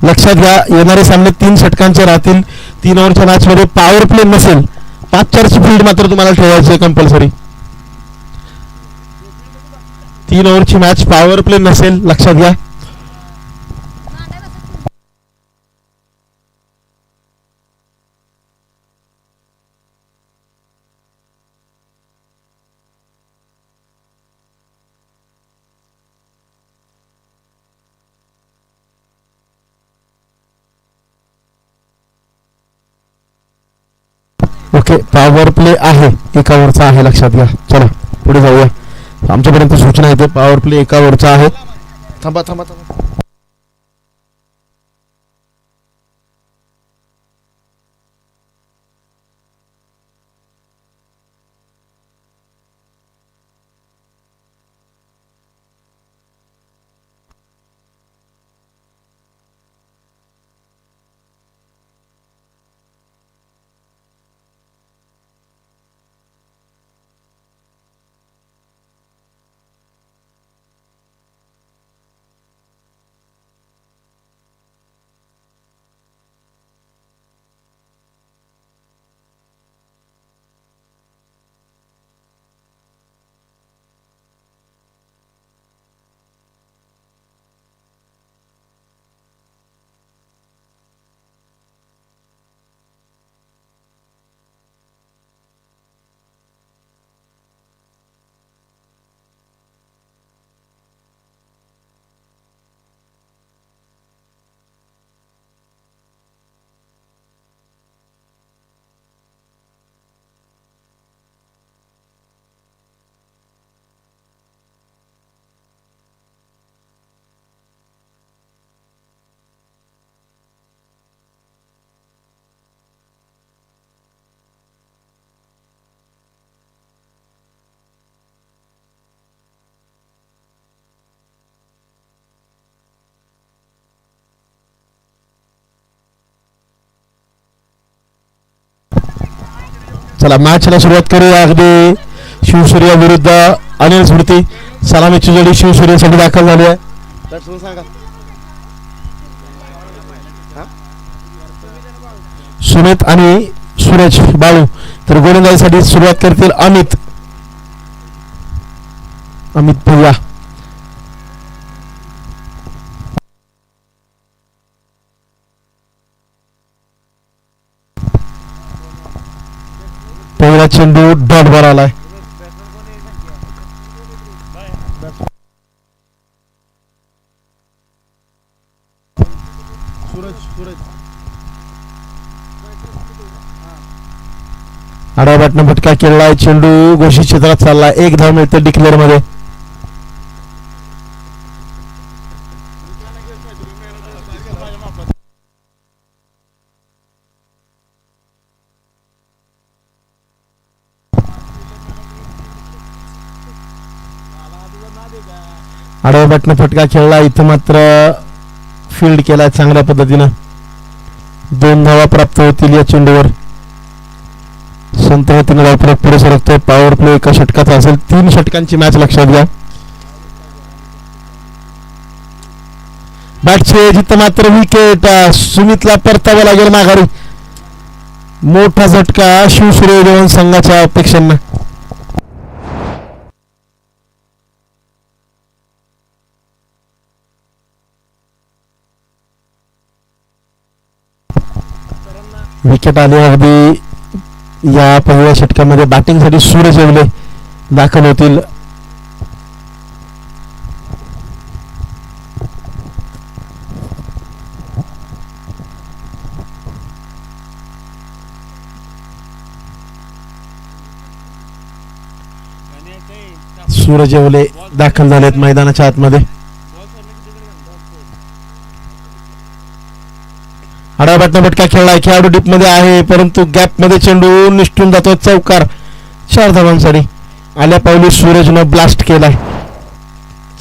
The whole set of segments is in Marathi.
लक्षात घ्या, येणारे सामने 3 षटकांचे राहतील. 3 ओव्हरच्या मॅचमध्ये पॉवर प्ले नसेल. 5-4ची फील्ड मात्र तुम्हाला ठेवायची आहे कंपल्सरी. 3 ओव्हरची मॅच पॉवर प्ले नसेल, लक्षात घ्या. ओके, पॉवर प्ले आहे, 1 ओव्हरचा आहे, लक्षात घ्या. चला पुढे जाऊया. आमच्यापर्यंत सूचना येते पॉवर प्ले 1 ओव्हरचा आहे. थांबा थांबा थांबा. चला मॅचला सुरुवात करूया. अगदी शिवसूर्य विरुद्ध अनिल स्मृती. सलामीची जोडी शिवसूर्यसाठी दाखल झाली आहे. सुमित आणि सूरज बाळू. तर गोलंदाजीसाठी सुरुवात करतील अमित भैया. पहिला चेंडू डॉट वर आलाय. आडव्या बॅटनं फटका केलाय. चेंडू घोषित क्षेत्रात चालला. 1 धाव मिळते डिक्लेअर मध्ये. आडव्या बॅटनं फटका खेळला. इथं मात्र फील्ड केलाय चांगल्या पद्धतीनं. 2 धावा प्राप्त होतील या चेंडूवर. संतगतीने धावफलक पुढे सरकतोय. पॉवर प्ले 1 षटकाचा असेल. 3 षटकांची मॅच, लक्षात घ्या. बॅटचे जिथं मात्र विकेट. सुमितला परतावं लागेल माघारी. मोठा झटका शिवसूर्य देवण संघाच्या अपेक्षांना. विकेट आले. अगदी या पहिल्या षटकामध्ये बॅटिंगसाठी सूरज येवले दाखल होतील. सूरज येवले दाखल झालेत मैदानाच्या आतमध्ये. आडव्या बॅटनं फटका खेळलाय. खेळाडू डीप मध्ये आहे, परंतु गॅप मध्ये चेंडू निष्ठून जातो. चौकार. 4 धावांसाठी. आल्या पावली सूरजनं ब्लास्ट केलाय.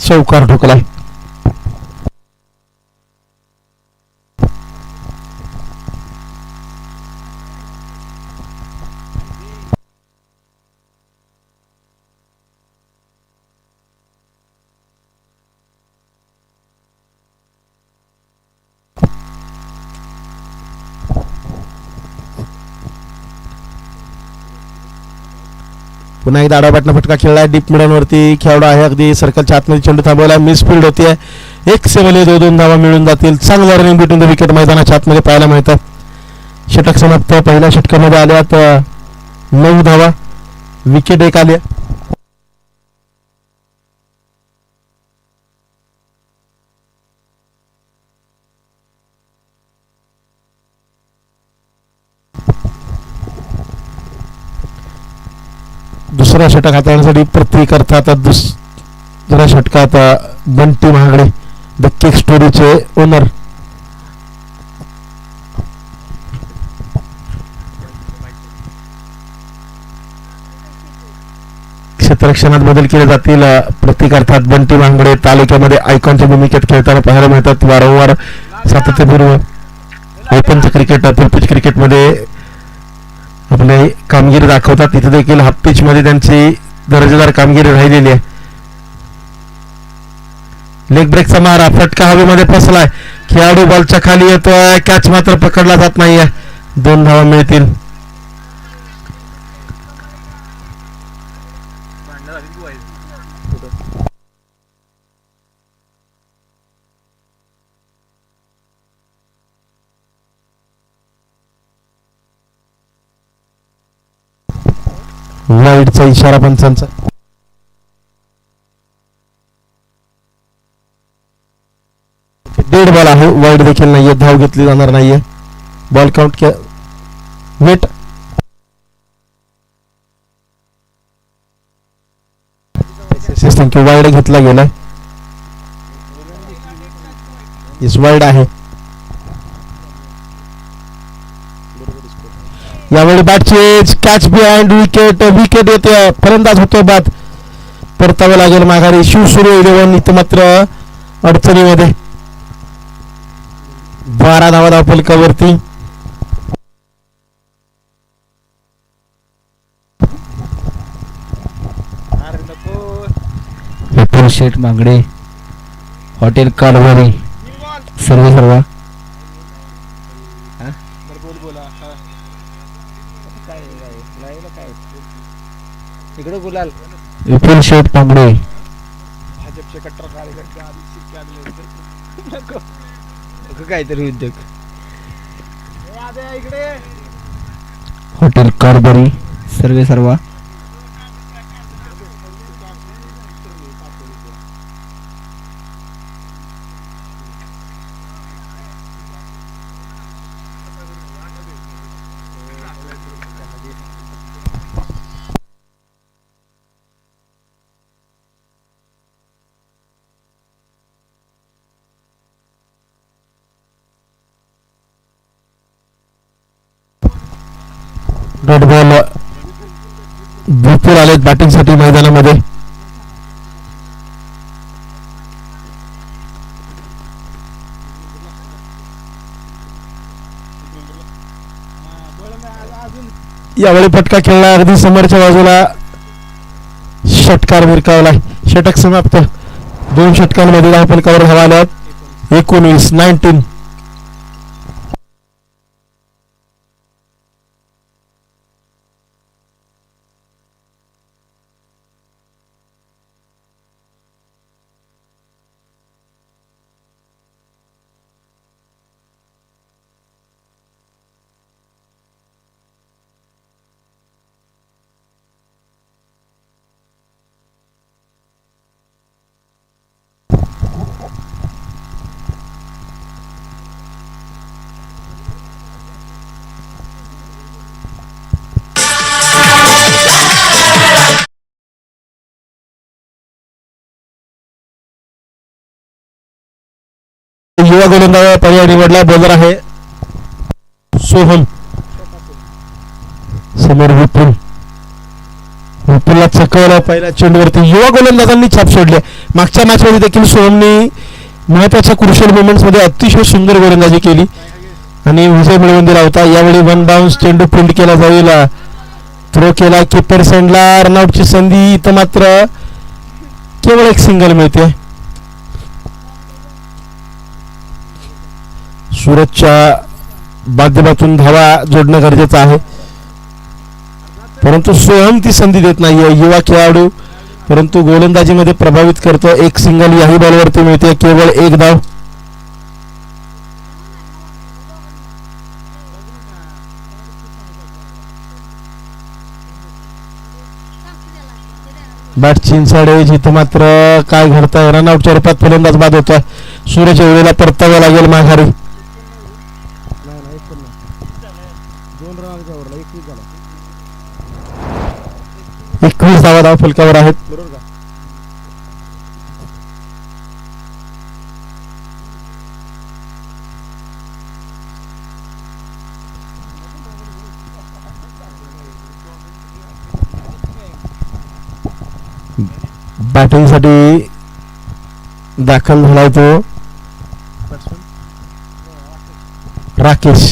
चौकार ठोकलाय. पुन्हा एकदा आडवा बॅटनं फटका खेळलाय डीप मिडनवरती. खेळाडू आहे अगदी सर्कलच्या आतमध्ये चेंडू थांबवला. मिस फील्ड होती. एक सेवले 2-2 धावा मिळून जातील. चांगलं रनिंग बिटून द विकेट मैदानाच्या आतमध्ये पाहायला मिळतं. षटक समाप्त. पहिल्या षटकामध्ये आल्यात 9 धावा. विकेट एक आली. दुसरा षटक हाताळण्यासाठी पृथ्वी करतात. दुसऱ्या षटकात बंटी महागडे द केक स्टोरीचे ओनर क्षेत्ररक्षणात बदल केले जातील. प्रतीक अर्थात बंटी महागडे तालुक्यामध्ये आयकॉनच्या भूमिकेत खेळताना पाहायला मिळतात. वारंवार सातत्यपूर्व ओपनचं क्रिकेट पिच क्रिकेटमध्ये आपली कामगिरी दाखवतात. तिथे देखील हाफ पिच मध्ये त्यांची दर्जेदार कामगिरी राहिलेली आहे. लेग ब्रेकचा मारा फटका हवेमध्ये फसलाय. खेळाडू बॉलच्या खाली येतोय. कॅच मात्र पकडला जात नाहीये. 2 धावा मिळतील. वाईडचा इशारा पंचांचा. डेड बॉल आहे. वाईड देखील नाहीये. धाव घेतली जाणार नाहीये. Ball count wait. Thank you. Wide घेतला गेलाय. येस वाईड आहे. यावेळी बॅटचे कॅच बिहाइंड विकेट. विकेट येते. फलंदाज होतो बाद. परतावं लागेल माघारी. शिवसुरू 11 इथं मात्र अडचणीमध्ये. 12 धावा धावफलकावरती. विपुल शेठ मांगडे हॉटेल कारभारी सर्व इकडे गुलाल. विपुल शेठ मांगडे भाजपचे कट्टर कार्यकर्ते काहीतरी उद्योग इकडे हॉटेल कारभारी सर्व डॉट बॉल भरपूर आलेत बॅटिंगसाठी मैदानामध्ये. यावेळी फटका खेळला अगदी समोरच्या बाजूला. षटकार भिरकावलाय. षटक समाप्त. 2 षटकांमध्ये धावफलकावर धावा आल्यात 19. युवा गोलंदाज पर्याय निवडला. बॉलर आहे सोहम. समोर विपुलला चकवला पहिल्या चेंडूवरती. युवा गोलंदाजांनी छाप सोडली. मागच्या मॅच मध्ये देखील सोहमनी महत्वाच्या क्रुशियल मोमेंट्स मध्ये अतिशय सुंदर गोलंदाजी केली आणि विजय मिळवून दिला होता. यावेळी 1 बाउन्स चेंडू फील्ड केला जाईल. थ्रो केला. कीपर सेंडला. रनआउटची संधी. इथं मात्र केवळ एक सिंगल मिळते. सूरजच्या माध्यमातून धावा जोडणं गरजेचं आहे. परंतु सोहम ती संधी देत नाहीये. युवा खेळाडू परंतु गोलंदाजीमध्ये प्रभावित करतो. एक सिंगल याही बॉलवरती मिळते. केवळ एक धाव. बॅट चिंचाडे जिथे मात्र काय घडतंय. रनआउटच्या रूपात फलंदाज बाद होतोय. सूरज एवढेला परतावा लागेल माघारी. 21 धावा धाव फलकावर आहेत. बॅटिंगसाठी दाखल झालाय तो राकेश.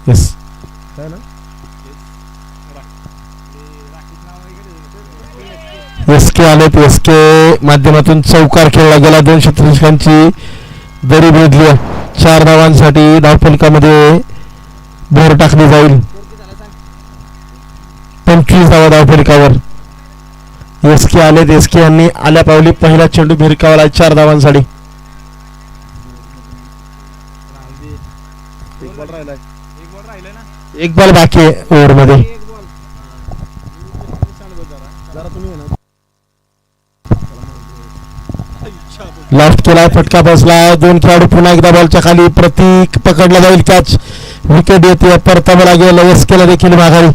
येस एसके आलेत. एसके माध्यमातून चौकार खेळला गेला. 2 षटकांची दरी भेदली. 4 धावांसाठी धावफलकामध्ये भर टाकली जाईल. 25 धावा धावफलकावर. एसके आलेत. एसके यांनी आल्या पावली पहिला चेंडू भिरकावला 4 धावांसाठी. एक बॉल बाकी आहे ओव्हरमध्ये. लास्ट केला. फटका बसला. 2 खेळाडू पुन्हा एकदा बॉलच्या खाली. प्रतीक पकडला जाईल. कॅच. विकेट येते. परतावा लागेल. एसकेला देखील माघारी.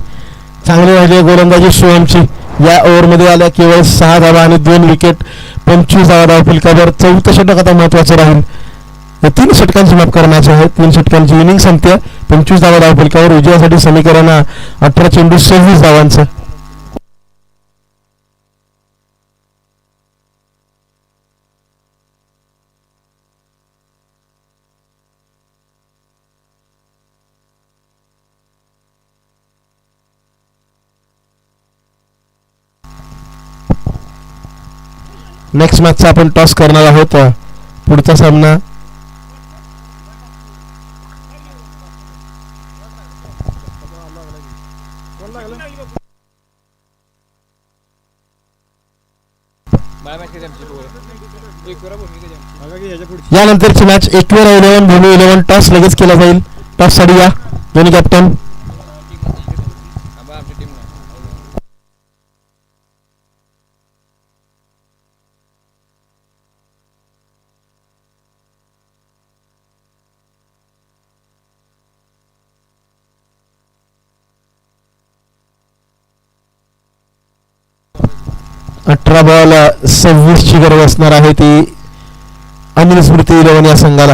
चांगली राहिली गोलंदाजी सोहमची. या ओव्हरमध्ये आल्या केवळ 6 धावा आणि 2 विकेट. 25 धावा धाव फलकावर. 4थं षटक आता महत्वाचं राहील. 3 षटकांची माफ करण्याचे आहे. 3 षटकांची इनिंग संपते. 25 धावा धाव फलकावर. विजयासाठी समीकरण 18 चेंडू 26 धावांचं. नेक्स्ट मॅचचा आपण टॉस करणार आहोत. पुढचा सामना यानंतरची मॅच एकवेरा 11 भूमी 11. टॉस लगेच केला जाईल. टॉस साठी या दोन्ही कॅप्टन. अठरा बॉल 26 ची गरज असणार आहे ती अनिल स्मृती 11 या संघाला.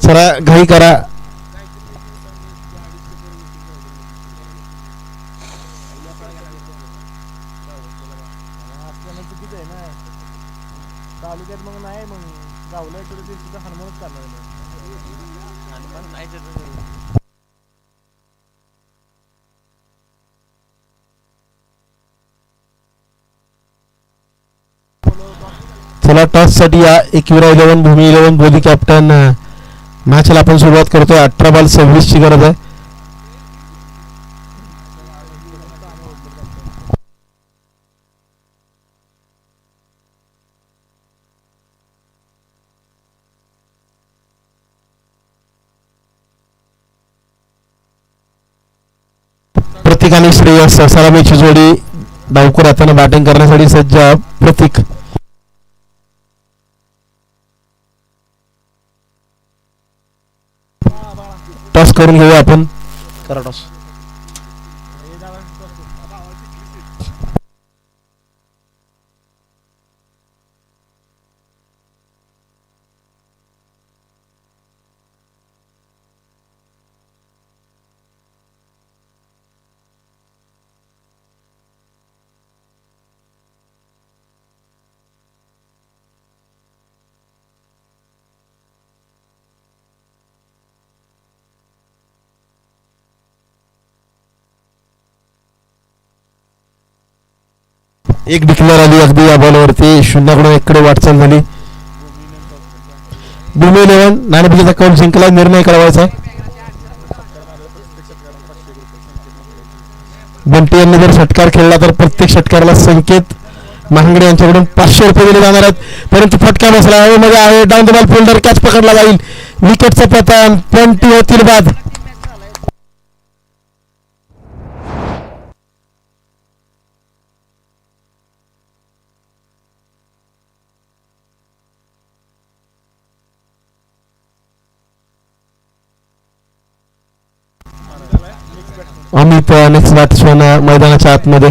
चला घाई करा. चला टॉस साठी या एकविरा 11 भूमी 11 बोधी कॅप्टन. मॅचला आपण सुरुवात करतोय. 18 बॉल 26 ची गरज आहे. प्रतीक आणि श्रेयस सलामीची जोडी. डावकर हाताने बॅटिंग करण्यासाठी सज्ज. प्रतीक टॉस करून घेऊया आपण. करा टॉस. एक डिक्लेअर आली अगदी या बॉलवरती 0-1 कडे वाटचाल झाली. भूमी 11 नाणेफेकीचा कौल जिंकला. निर्णय करावायचा आहे. बंटी यांनी जर षटकार खेळला तर प्रत्येक षटकाराला संकेत महांगडे यांच्याकडून 500 रुपये दिले जाणार आहेत. परंतु फटका बसला मध्ये आहे. Down the ball fielder catch पकडला जाईल. विकेटचं पतन. 20 होतील बाद. अमित नेक्स्ट बॅट्समॅन मैदानाच्या आतमध्ये.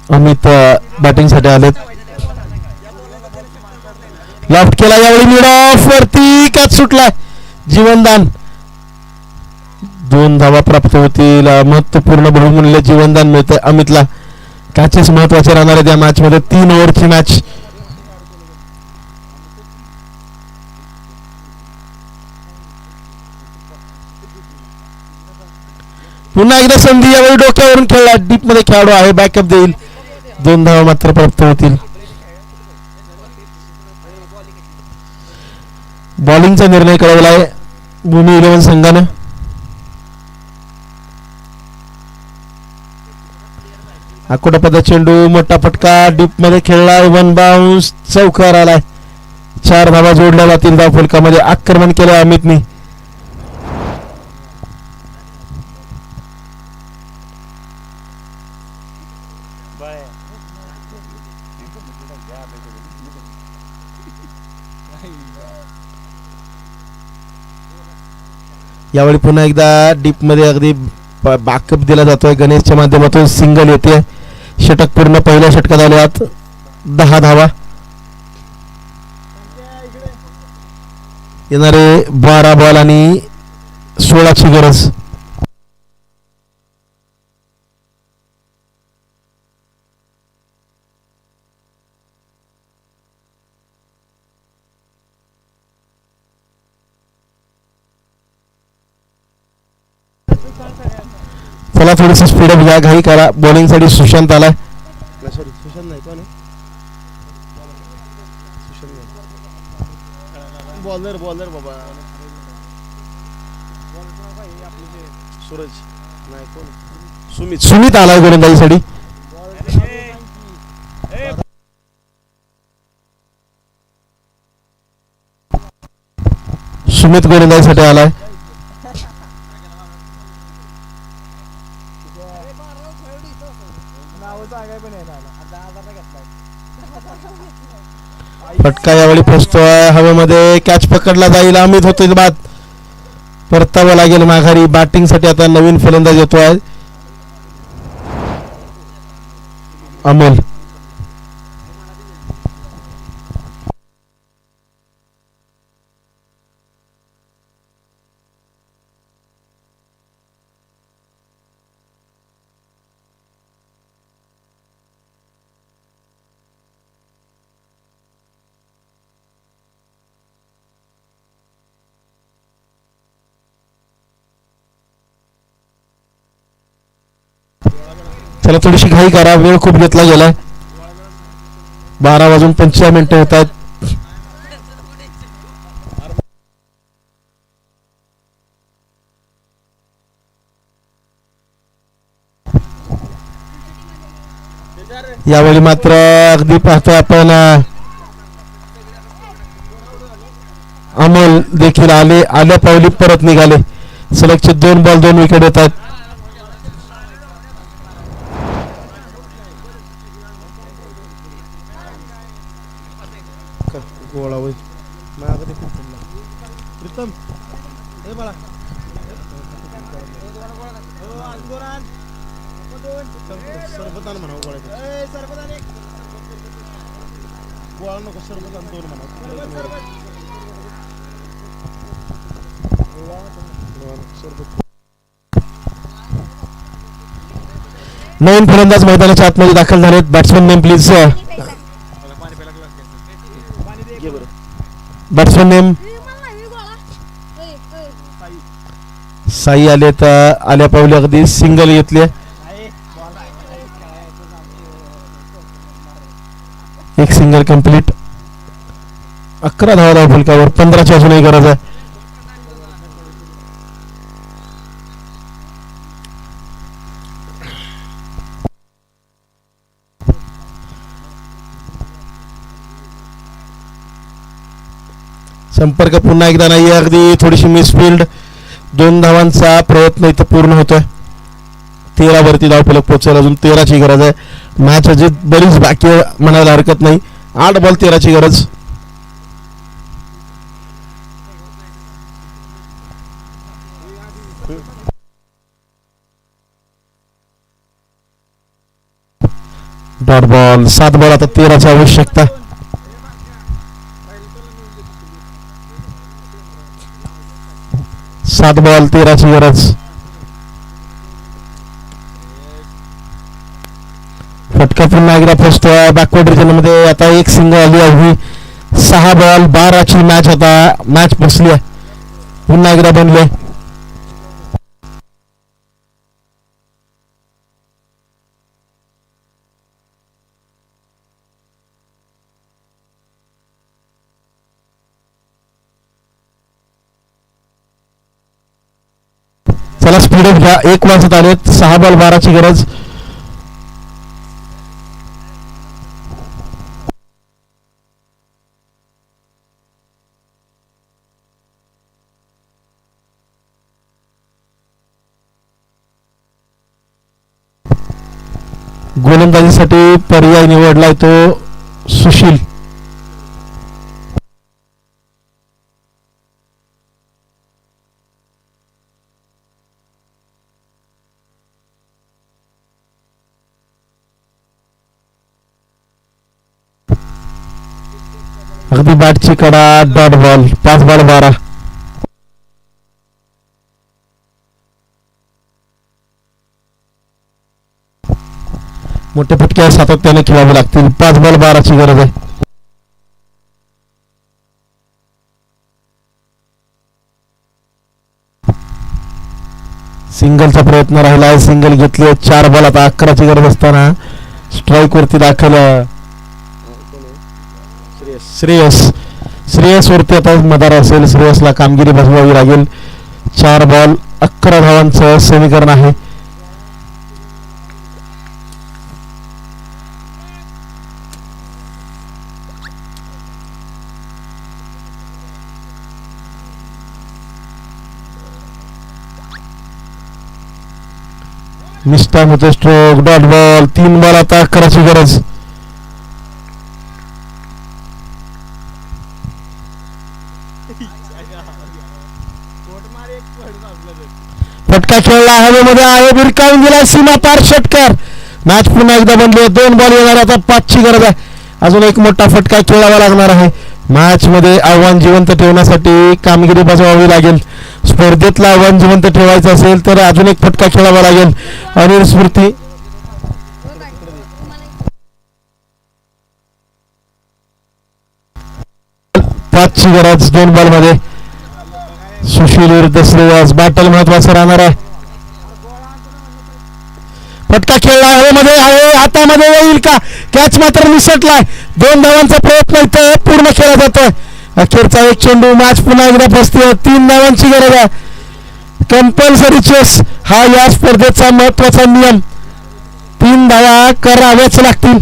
अमित बॅटिंगसाठी आलेत. लॉफ्ट केला यावेळी मिड ऑफ वरती कॅच सुटलाय. जीवनदान. 2 धावा प्राप्त होतील. महत्वपूर्ण बहुमूल्य जीवनदान मिळतंय अमितला. कॅचेस महत्वाचे राहणार आहेत या मॅच मध्ये. 3 ओव्हरची मॅच. पुन्हा एकदा संधी यावेळी डोक्यावरून खेळला. डीप मध्ये खेळाडू आहे. बॅकअप देईल. 2 धावा मात्र प्राप्त होतील. बॉलिंगचा निर्णय करावा आहे भूमी 11 संघानं. आकोटापदा चेंडू. मोठा फटका. डीप मध्ये खेळला. 1 बाउन्स. चौकार आलाय. 4 धावा जोडल्या जातील धाव फलकामध्ये. आक्रमण केलं अमितनी. यावेळी पुन्हा एकदा डीप मध्ये अगदी बॅकअप दिला जातोय. गणेशच्या माध्यमातून सिंगल येते. षटक पूर्ण. पहिल्या षटकात आल्यात 10 धावा. येणारे 12 बॉल आणि 16ची गरज. चला थोडीशी स्पीडअप घ्या. घाई करा. बॉलिंग साठी सुशांत आलाय. सॉरी सुशांत नाही कोण बॉलर बाबा. सूरज नाही कोण. सुमित आलाय गोलंदाजीसाठी. सुमित गोलंदाजीसाठी आलाय. फटका यावेळी पोचतोय हवेमध्ये. कॅच पकडला जाईल. अमित होतील बाद. परतावं लागेल माघारी. बॅटिंग साठी आता नवीन फलंदाज येतोय अमोल. चला थोडीशी घाई करा. वेळ खूप घेतला गेलाय. 12:25 होत आहेत. यावेळी मात्र अगदी पाहतोय आपण अमोल देखील आल्या पावली परत निघाले. सलगचे 2 बॉल 2 विकेट येत आहेत. गोळा होईल माझ्याकडे प्रीतम हे बाळा सरबतान म्हणावं गोळ्या सरबतान एक गोळा नको सरबतान 2 म्हणावं. सरबत नवीन फलंदाज मैदानाच्या आतमध्ये दाखल झालेत. Batsman name please. घे बरं. बॅट्समन नेम साई आले तर आल्या पावली अगदी सिंगल घेतली. एक सिंगल कंप्लीट. 11 धावा धाव फलकावर. 15ची अजूनही गरज आहे. संपर्क पुन्हा एकदा नाही. अगदी थोडीशी मिसफिल्ड. 2 धावांचा प्रयत्न इथं पूर्ण होतोय. 13 वरती धावफलक पोहोचायला अजून 13ची गरज आहे. मॅच अजून बरीच बाकी म्हणायला हरकत नाही. 8 बॉल 13ची गरज. Dot ball. 7 बॉल आता 13ची आवश्यकता. सात बॉल 13ची गरज. फटका पुन्हा एकदा पोचतोय. बॅकवर्ड रिजन मध्ये आता एक सिंगल आली आहे. 6 बॉल 12ची मॅच. आता मॅच बसली आहे. पुन्हा एकदा बनले. चला स्पीड अप घ्या. 1 वाजत आलेत. 6 बॉल 12ची गरज. गोलंदाजीसाठी पर्याय निवडलाय तो सुशील. अगदी बॅटची कडा. Dot ball. 5 बॉल 12. मोठे फटके सातत्याने खेळावे लागतील. 5 बॉल 12ची गरज आहे. सिंगलचा प्रयत्न राहिला आहे. सिंगल घेतली. 4 बॉल आता 11ची गरज असताना स्ट्राईक वरती दाखल श्रेयस वरती आता मदार असेल. श्रेयसला कामगिरी बसवावी लागेल. 4 बॉल 11 धावांचं समीकरण आहे. मिस्टाईम होते स्ट्रोक. Dot ball. 3 बॉल आता 11ची गरज. फटका खेळला. हवेमध्ये आहे. भिरकावून दिला. सीमा पार षटकार. मॅच पुन्हा एकदा बनली. 2 बॉल येणार. आता 5ची गरज आहे. अजून एक मोठा फटका खेळावा लागणार आहे. मॅच मध्ये आव्हान जिवंत ठेवण्यासाठी कामगिरी बजवावी लागेल. स्पर्धेतलं आव्हान जिवंत ठेवायचं असेल तर अजून एक फटका खेळावा लागेल. अनिल स्मृती. पाचची गरज 2 बॉल मध्ये. सुशील विरुद्ध श्रेयस. बॅटल महत्वाचं राहणार आहे. फटका खेळला. हवेमध्ये आहे. हातामध्ये येईल का? कॅच मात्र निसटलाय. 2 धावांचा प्रयत्न इथं पूर्ण केला जातोय. अखेरचा एक चेंडू. मॅच पुन्हा एकदा फसते. 3 धावांची गरज आहे. कंपल्सरी चेस हा या स्पर्धेचा महत्वाचा नियम. 3 धावा कराव्याच लागतील.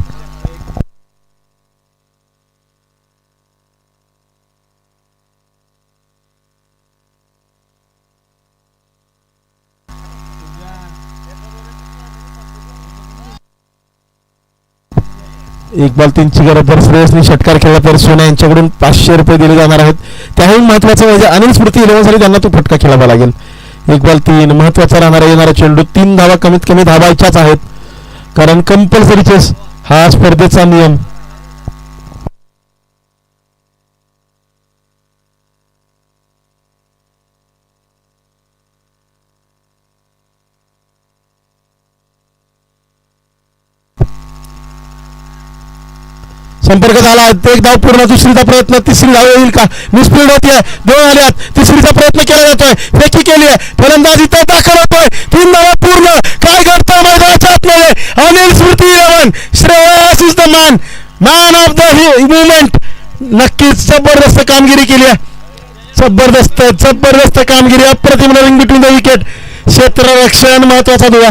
एक बॉल 3ची गरज. जर श्रेयसने षटकार खेळला तर सोना यांच्याकडून 500 रुपये दिले जाणार आहेत. त्याही महत्वाचं म्हणजे अनिल स्मृती 11 साठी त्यांना तो फटका खेळावा लागेल. 1 बॉल 3 महत्वाचा राहणारा येणारा चेंडू. 3 धावा कमीत कमी धावायच्याच आहेत. कारण कंपल्सरी चेस हा स्पर्धेचा नियम. संपर्क झाला, एक धाव पूर्ण, दुसरीचा प्रयत्न, तिसरी धाव येईल का, मिसफिल्ड होतीये, 2 आल्यात, तिसरीचा प्रयत्न केला जातोय, फेकी केली आहे, फलंदाज इथं दाखल होतोय, 3 धावा पूर्ण, काय घडतं मैदानाच्या आतमध्ये, अनिल स्मृती 11, Shreyas is the man of the movement. नक्कीच जबरदस्त कामगिरी केली आहे, जबरदस्त कामगिरी, अप्रतिम रनिंग बिटवीन द विकेट. क्षेत्ररक्षण महत्वाचा दुवा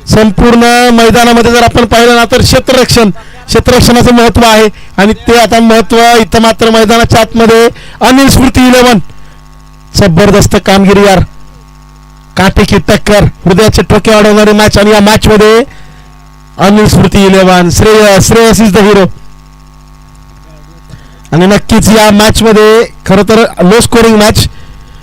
संपूर्ण मैदानामध्ये जर आपण पाहिलं ना तर क्षेत्ररक्षणाचं महत्व आहे आणि ते आता महत्व इथं मात्र मैदानाच्या आतमध्ये अनिल स्मृती 11, जबरदस्त कामगिरी यार, काटेकी टक्कर, हृदयाचे ठोके वाढवणारी मॅच आणि या मॅच मध्ये अनिल स्मृती 11, श्रेयस इज द हिरो. आणि नक्कीच या मॅच मध्ये खरं तर लो स्कोरिंग मॅच